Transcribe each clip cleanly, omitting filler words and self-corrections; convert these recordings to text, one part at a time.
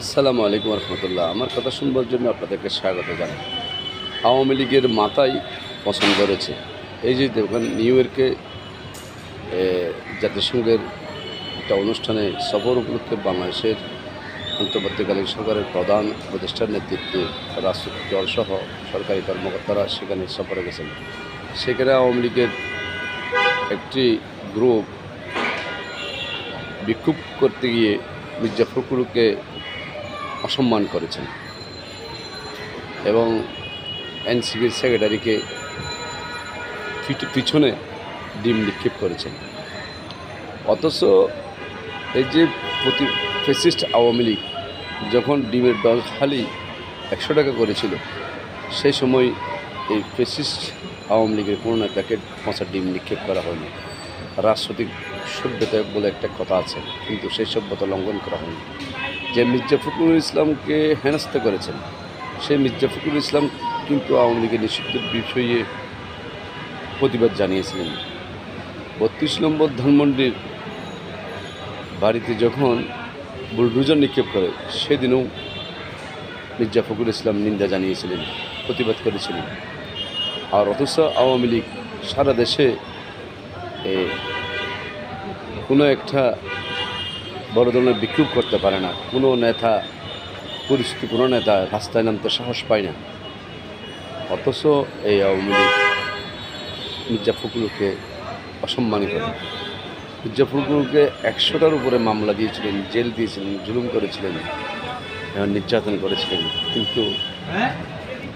আসসালামু আলাইকুম রহমতুল্লাহ। আমার কথা শুনবার জন্য আপনাদেরকে স্বাগত জানাই। আওয়ামী লীগের মাথায় পছন্দ করেছে। এই যে দেখুন, নিউ ইয়র্কে জাতিসংঘের একটা অনুষ্ঠানে সফর উপলক্ষে বাংলাদেশের অন্তর্বর্তীকালীন সরকারের প্রধান উপদেষ্টার নেতৃত্বে রাজনৈতিক দলসহ সরকারি কর্মকর্তারা সেখানে সফরে গেছেন। সেখানে আওয়ামী লীগের একটি গ্রুপ বিক্ষোভ করতে গিয়ে মির্জা ফখরুলকে অসম্মান করেছেন এবং এনসিপির সেক্রেটারিকে পিছনে ডিম নিক্ষেপ করেছেন। অথচ এই যে ফ্যাসিস্ট আওয়ামী লীগ যখন ডিমের ডজ খালি 100 টাকা করেছিল, সেই সময় এই ফ্যাসিস্ট আওয়ামী লীগের কোনো নেতাকে পচা ডিম নিক্ষেপ করা হয়নি। রাজনৈতিক সভ্যতা বলে একটা কথা আছে, কিন্তু সেই সভ্যতা লঙ্ঘন করা হয়নি। যে মির্জা ফখরুল ইসলামকে হেনস্থা করেছেন, সেই মির্জা ফখরুল ইসলাম কিন্তু আওয়ামী লীগের নিষিদ্ধের বিষয়ে প্রতিবাদ জানিয়েছিলেন। 32 নম্বর ধানমন্ডির বাড়িতে যখন বুলডোজার নিক্ষেপ করে, সেদিনও মির্জা ফখরুল ইসলাম নিন্দা জানিয়েছিলেন, প্রতিবাদ করেছিলেন। আর অথচ আওয়ামী লীগ সারা দেশে কোনো একটা বড় ধরনের বিক্ষোভ করতে পারে না। কোনো নেতা, পরিচিত কোনো নেতা রাস্তায় নামতে সাহস পায় না। অথচ এই আওয়ামী লীগ মির্জা ফখরুলকে অসম্মানী করে। মির্জা ফখরুলকে 100টার উপরে মামলা দিয়েছিলেন, জেল দিয়েছিলেন, জুলুম করেছিলেন, নির্যাতন করেছিলেন। কিন্তু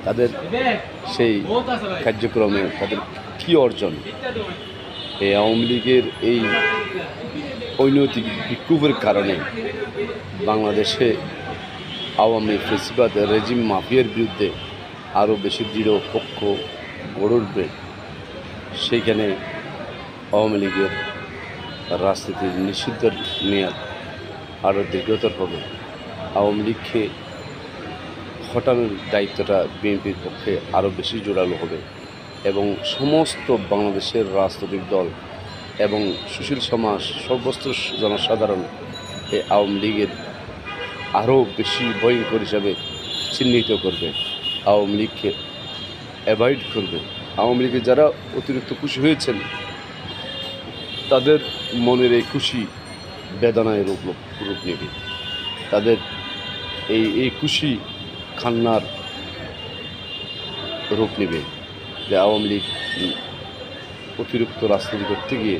তাদের সেই কার্যক্রমে তাদের কী অর্জন? এই আওয়ামী লীগের এই অনৈতিক বিক্ষোভের কারণে বাংলাদেশে আওয়ামী ফেসিবাদ রেজিম মাফিয়ার বিরুদ্ধে আরও বেশি দৃঢ় পক্ষ গড়ে উঠবে। সেইখানে আওয়ামী লীগের রাজনীতির নিষিদ্ধের মেয়াদ আরও দীর্ঘতর হবে। আওয়ামী লীগকে হটানোর দায়িত্বটা বিএনপির পক্ষে আরও বেশি জোরালো হবে এবং সমস্ত বাংলাদেশের রাজনৈতিক দল এবং সুশীল সমাজ, সর্বস্তর জনসাধারণ এই আওয়ামী লীগের আরও বেশি ভয়ঙ্কর হিসাবে চিহ্নিত করবে, আওয়ামী লীগকে অ্যাভয়েড করবে। আওয়ামী লীগে যারা অতিরিক্ত খুশি হয়েছেন, তাদের মনের এই খুশি বেদনায় রূপ নেবে। তাদের এই খুশি কান্নার রূপ নেবে যে আওয়ামী লীগ অতিরিক্ত রাজনীতি করতে গিয়ে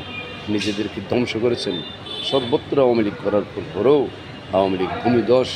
নিজেদেরকে ধ্বংস করেছেন। সর্বত্র আওয়ামী লীগ করার পরেও আওয়ামী লীগ ভূমিধস